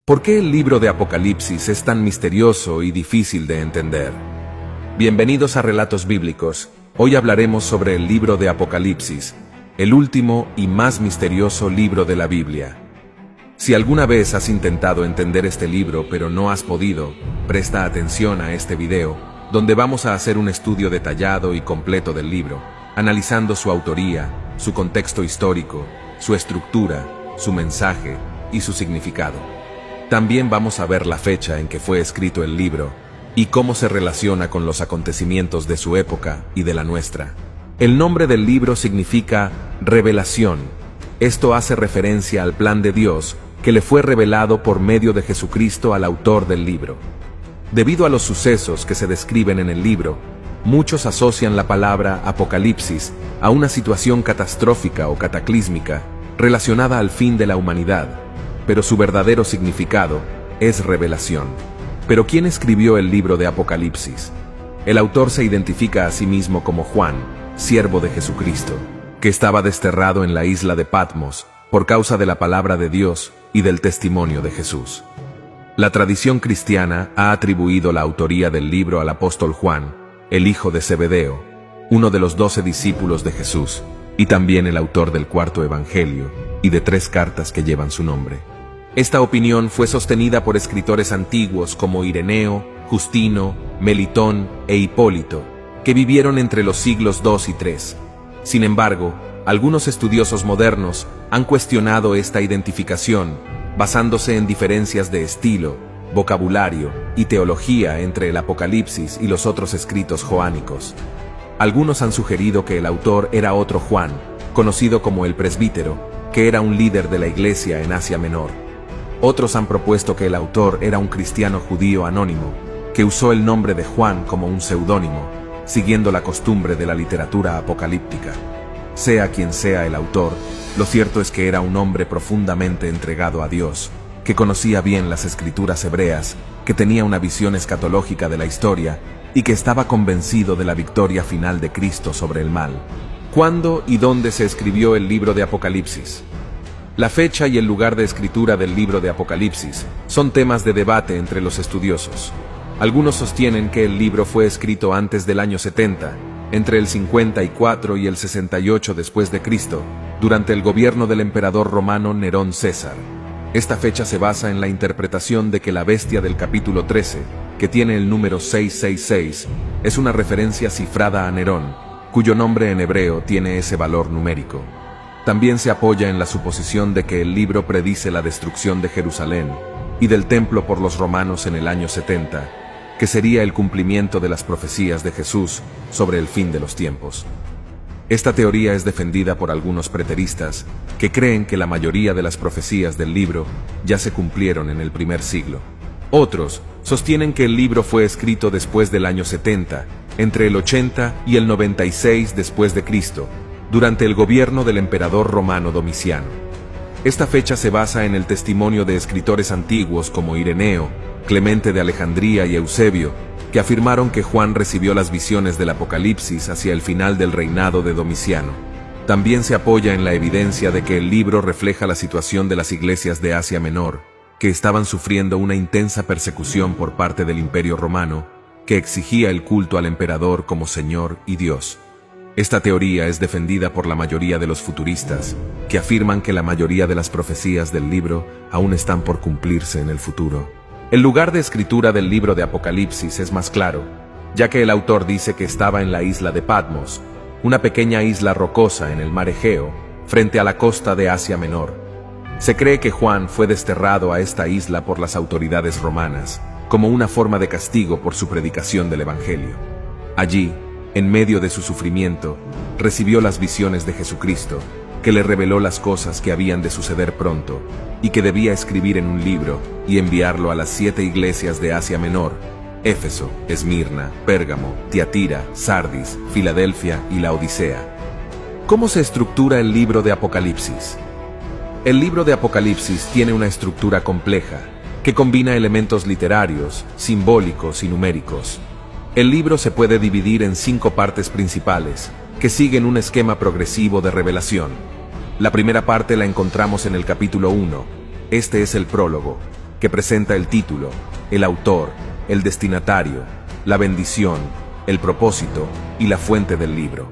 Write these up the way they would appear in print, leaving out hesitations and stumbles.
¿Por qué el libro de Apocalipsis es tan misterioso y difícil de entender? Bienvenidos a Relatos Bíblicos. Hoy hablaremos sobre el libro de Apocalipsis, el último y más misterioso libro de la Biblia. Si alguna vez has intentado entender este libro pero no has podido, presta atención a este video, donde vamos a hacer un estudio detallado y completo del libro, analizando su autoría, su contexto histórico, su estructura, su mensaje y su significado. También vamos a ver la fecha en que fue escrito el libro y cómo se relaciona con los acontecimientos de su época y de la nuestra. El nombre del libro significa revelación. Esto hace referencia al plan de Dios que le fue revelado por medio de Jesucristo al autor del libro. Debido a los sucesos que se describen en el libro, muchos asocian la palabra Apocalipsis a una situación catastrófica o cataclísmica relacionada al fin de la humanidad, pero su verdadero significado es revelación. ¿Pero quién escribió el libro de Apocalipsis? El autor se identifica a sí mismo como Juan, siervo de Jesucristo, que estaba desterrado en la isla de Patmos por causa de la palabra de Dios y del testimonio de Jesús. La tradición cristiana ha atribuido la autoría del libro al apóstol Juan, el hijo de Zebedeo, uno de los 12 discípulos de Jesús, y también el autor del cuarto evangelio y de 3 cartas que llevan su nombre. Esta opinión fue sostenida por escritores antiguos como Ireneo, Justino, Melitón e Hipólito, que vivieron entre los siglos II y III. Sin embargo, algunos estudiosos modernos han cuestionado esta identificación, basándose en diferencias de estilo, vocabulario y teología entre el Apocalipsis y los otros escritos joánicos. Algunos han sugerido que el autor era otro Juan, conocido como el presbítero, que era un líder de la iglesia en Asia Menor. Otros han propuesto que el autor era un cristiano judío anónimo, que usó el nombre de Juan como un seudónimo, siguiendo la costumbre de la literatura apocalíptica. Sea quien sea el autor, lo cierto es que era un hombre profundamente entregado a Dios, que conocía bien las escrituras hebreas, que tenía una visión escatológica de la historia y que estaba convencido de la victoria final de Cristo sobre el mal. ¿Cuándo y dónde se escribió el libro de Apocalipsis? La fecha y el lugar de escritura del libro de Apocalipsis son temas de debate entre los estudiosos. Algunos sostienen que el libro fue escrito antes del año 70, entre el 54 y el 68 después de Cristo, durante el gobierno del emperador romano Nerón César. Esta fecha se basa en la interpretación de que la bestia del capítulo 13, que tiene el número 666, es una referencia cifrada a Nerón, cuyo nombre en hebreo tiene ese valor numérico. También se apoya en la suposición de que el libro predice la destrucción de Jerusalén y del templo por los romanos en el año 70, que sería el cumplimiento de las profecías de Jesús sobre el fin de los tiempos. Esta teoría es defendida por algunos preteristas que creen que la mayoría de las profecías del libro ya se cumplieron en el primer siglo. Otros sostienen que el libro fue escrito después del año 70, entre el 80 y el 96 después de Cristo, durante el gobierno del emperador romano Domiciano. Esta fecha se basa en el testimonio de escritores antiguos como Ireneo, Clemente de Alejandría y Eusebio, que afirmaron que Juan recibió las visiones del Apocalipsis hacia el final del reinado de Domiciano. También se apoya en la evidencia de que el libro refleja la situación de las iglesias de Asia Menor, que estaban sufriendo una intensa persecución por parte del Imperio Romano, que exigía el culto al emperador como Señor y Dios. Esta teoría es defendida por la mayoría de los futuristas, que afirman que la mayoría de las profecías del libro aún están por cumplirse en el futuro. El lugar de escritura del libro de Apocalipsis es más claro, ya que el autor dice que estaba en la isla de Patmos, una pequeña isla rocosa en el mar Egeo, frente a la costa de Asia Menor. Se cree que Juan fue desterrado a esta isla por las autoridades romanas, como una forma de castigo por su predicación del Evangelio. Allí, en medio de su sufrimiento, recibió las visiones de Jesucristo, que le reveló las cosas que habían de suceder pronto, y que debía escribir en un libro y enviarlo a las 7 iglesias de Asia Menor: Éfeso, Esmirna, Pérgamo, Tiatira, Sardis, Filadelfia y Laodicea. ¿Cómo se estructura el libro de Apocalipsis? El libro de Apocalipsis tiene una estructura compleja, que combina elementos literarios, simbólicos y numéricos. El libro se puede dividir en 5 partes principales, que siguen un esquema progresivo de revelación. La primera parte la encontramos en el capítulo 1. Este es el prólogo. que presenta el título, el autor, el destinatario, la bendición, el propósito y la fuente del libro.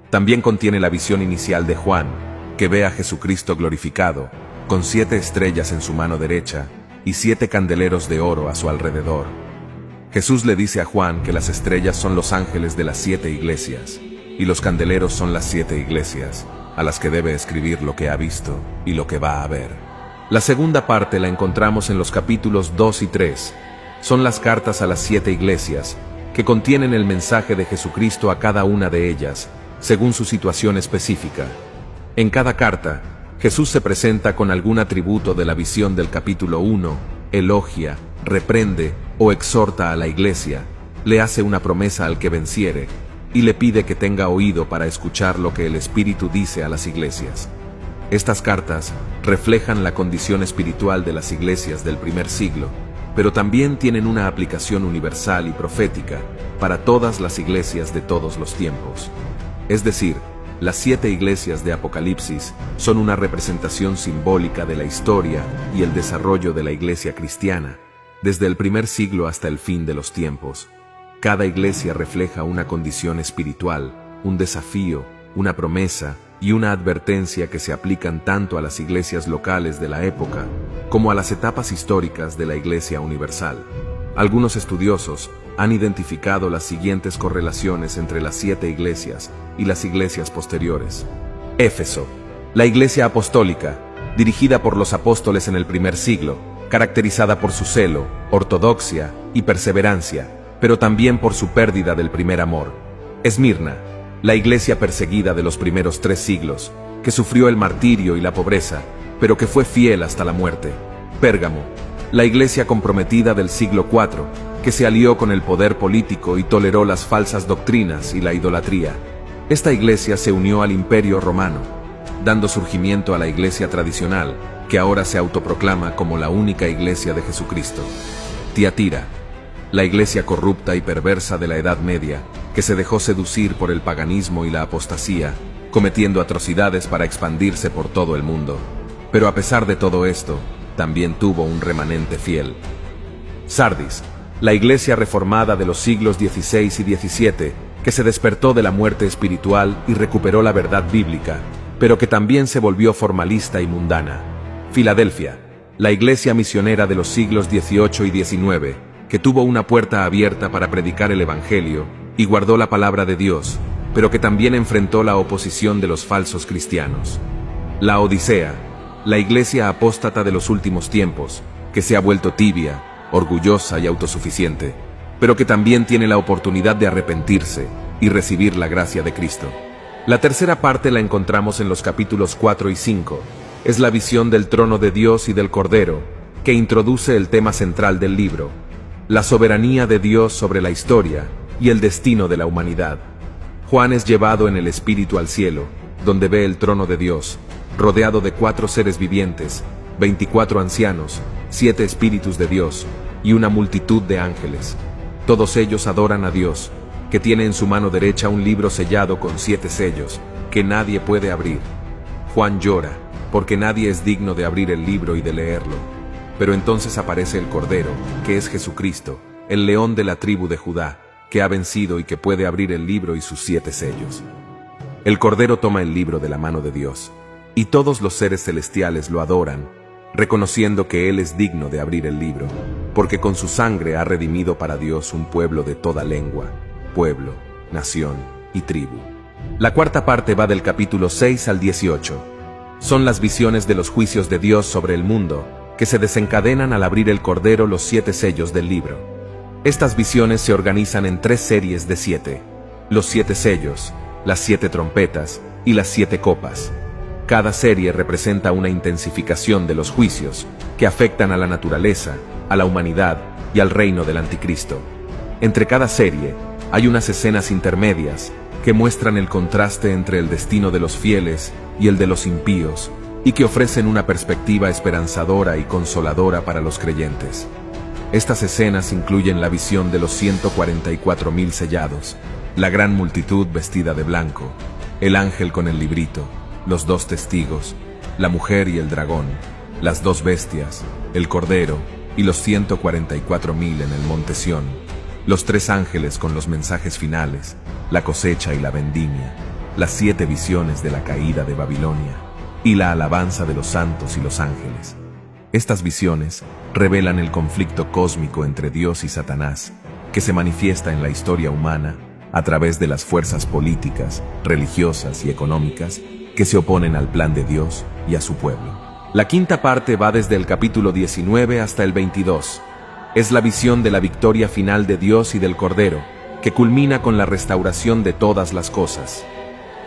También contiene la visión inicial de Juan, que ve a Jesucristo glorificado, con 7 estrellas en su mano derecha y 7 candeleros de oro a su alrededor. Jesús le dice a Juan que las estrellas son los ángeles de las 7 iglesias, y los candeleros son las 7 iglesias, a las que debe escribir lo que ha visto y lo que va a ver. La segunda parte la encontramos en los capítulos 2 y 3. Son las cartas a las 7 iglesias, que contienen el mensaje de Jesucristo a cada una de ellas, según su situación específica. En cada carta, Jesús se presenta con algún atributo de la visión del capítulo 1, elogia, reprende o exhorta a la iglesia, le hace una promesa al que venciere, y le pide que tenga oído para escuchar lo que el Espíritu dice a las iglesias. Estas cartas reflejan la condición espiritual de las iglesias del primer siglo, pero también tienen una aplicación universal y profética para todas las iglesias de todos los tiempos. Es decir, las 7 iglesias de Apocalipsis son una representación simbólica de la historia y el desarrollo de la iglesia cristiana, desde el primer siglo hasta el fin de los tiempos. Cada iglesia refleja una condición espiritual, un desafío, una promesa y una advertencia que se aplican tanto a las iglesias locales de la época como a las etapas históricas de la Iglesia universal. Algunos estudiosos han identificado las siguientes correlaciones entre las 7 iglesias y las iglesias posteriores. Éfeso, la iglesia apostólica, dirigida por los apóstoles en el primer siglo, caracterizada por su celo, ortodoxia y perseverancia, pero también por su pérdida del primer amor. Esmirna, la iglesia perseguida de los primeros 3 siglos, que sufrió el martirio y la pobreza, pero que fue fiel hasta la muerte. Pérgamo, la iglesia comprometida del siglo IV, que se alió con el poder político y toleró las falsas doctrinas y la idolatría. Esta iglesia se unió al Imperio Romano, dando surgimiento a la iglesia tradicional, que ahora se autoproclama como la única iglesia de Jesucristo. Tiatira, la iglesia corrupta y perversa de la Edad Media, que se dejó seducir por el paganismo y la apostasía, cometiendo atrocidades para expandirse por todo el mundo. Pero a pesar de todo esto, también tuvo un remanente fiel. Sardis, la iglesia reformada de los siglos XVI y XVII, que se despertó de la muerte espiritual y recuperó la verdad bíblica, pero que también se volvió formalista y mundana. Filadelfia, la iglesia misionera de los siglos XVIII y XIX, que tuvo una puerta abierta para predicar el Evangelio y guardó la palabra de Dios, pero que también enfrentó la oposición de los falsos cristianos. La Odisea, la iglesia apóstata de los últimos tiempos, que se ha vuelto tibia, orgullosa y autosuficiente, pero que también tiene la oportunidad de arrepentirse y recibir la gracia de Cristo. La tercera parte la encontramos en los capítulos 4 y 5. Es la visión del trono de Dios y del Cordero, que introduce el tema central del libro, la soberanía de Dios sobre la historia y el destino de la humanidad. Juan es llevado en el espíritu al cielo, donde ve el trono de Dios, rodeado de 4 seres vivientes, 24 ancianos, 7 espíritus de Dios y una multitud de ángeles. Todos ellos adoran a Dios, que tiene en su mano derecha un libro sellado con 7 sellos, que nadie puede abrir. Juan llora, porque nadie es digno de abrir el libro y de leerlo. Pero entonces aparece el Cordero, que es Jesucristo, el león de la tribu de Judá, que ha vencido y que puede abrir el libro y sus 7 sellos. El Cordero toma el libro de la mano de Dios, y todos los seres celestiales lo adoran, reconociendo que Él es digno de abrir el libro, porque con su sangre ha redimido para Dios un pueblo de toda lengua, pueblo, nación y tribu. La cuarta parte va del capítulo 6 al 18. Son las visiones de los juicios de Dios sobre el mundo, que se desencadenan al abrir el Cordero los 7 sellos del libro. Estas visiones se organizan en 3 series de 7, los 7 sellos, las 7 trompetas y las 7 copas. Cada serie representa una intensificación de los juicios que afectan a la naturaleza, a la humanidad y al reino del Anticristo. Entre cada serie hay unas escenas intermedias que muestran el contraste entre el destino de los fieles y el de los impíos, y que ofrecen una perspectiva esperanzadora y consoladora para los creyentes. Estas escenas incluyen la visión de los 144,000 sellados, la gran multitud vestida de blanco, el ángel con el librito, los 2 testigos, la mujer y el dragón, las 2 bestias, el cordero y los 144,000 en el monte Sión, los 3 ángeles con los mensajes finales, la cosecha y la vendimia, las 7 visiones de la caída de Babilonia, y la alabanza de los santos y los ángeles. Estas visiones revelan el conflicto cósmico entre Dios y Satanás, que se manifiesta en la historia humana a través de las fuerzas políticas, religiosas y económicas que se oponen al plan de Dios y a su pueblo. La quinta parte va desde el capítulo 19 hasta el 22. Es la visión de la victoria final de Dios y del Cordero, que culmina con la restauración de todas las cosas.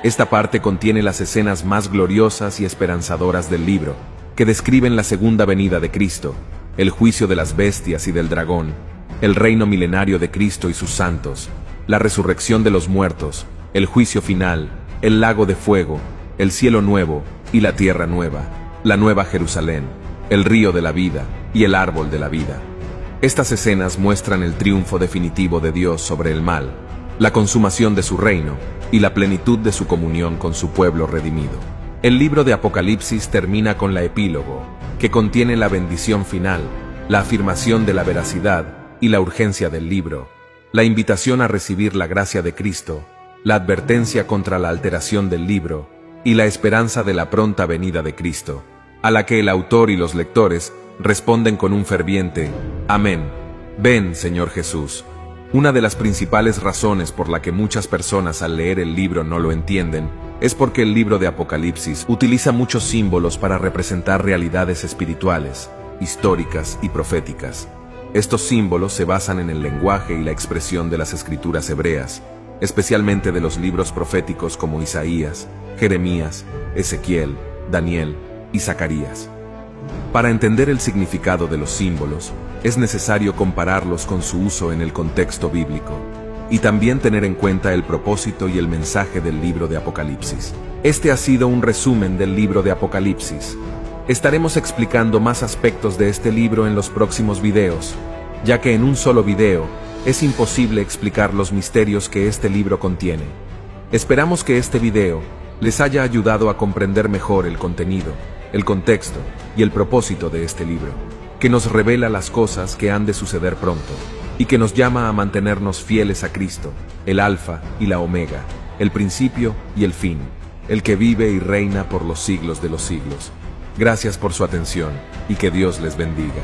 Esta parte contiene las escenas más gloriosas y esperanzadoras del libro, que describen la segunda venida de Cristo, el juicio de las bestias y del dragón, el reino milenario de Cristo y sus santos, la resurrección de los muertos, el juicio final, el lago de fuego, el cielo nuevo y la tierra nueva, la nueva Jerusalén, el río de la vida y el árbol de la vida. Estas escenas muestran el triunfo definitivo de Dios sobre el mal, la consumación de su reino y la plenitud de su comunión con su pueblo redimido. El libro de Apocalipsis termina con la epílogo, que contiene la bendición final, la afirmación de la veracidad y la urgencia del libro, la invitación a recibir la gracia de Cristo, la advertencia contra la alteración del libro y la esperanza de la pronta venida de Cristo, a la que el autor y los lectores responden con un ferviente «Amén, ven, Señor Jesús». Una de las principales razones por la que muchas personas al leer el libro no lo entienden es porque el libro de Apocalipsis utiliza muchos símbolos para representar realidades espirituales, históricas y proféticas. Estos símbolos se basan en el lenguaje y la expresión de las escrituras hebreas, especialmente de los libros proféticos como Isaías, Jeremías, Ezequiel, Daniel y Zacarías. Para entender el significado de los símbolos, es necesario compararlos con su uso en el contexto bíblico, y también tener en cuenta el propósito y el mensaje del libro de Apocalipsis. Este ha sido un resumen del libro de Apocalipsis. Estaremos explicando más aspectos de este libro en los próximos videos, ya que en un solo video es imposible explicar los misterios que este libro contiene. Esperamos que este video les haya ayudado a comprender mejor el contenido, el contexto y el propósito de este libro, que nos revela las cosas que han de suceder pronto, y que nos llama a mantenernos fieles a Cristo, el Alfa y la Omega, el principio y el fin, el que vive y reina por los siglos de los siglos. Gracias por su atención y que Dios les bendiga.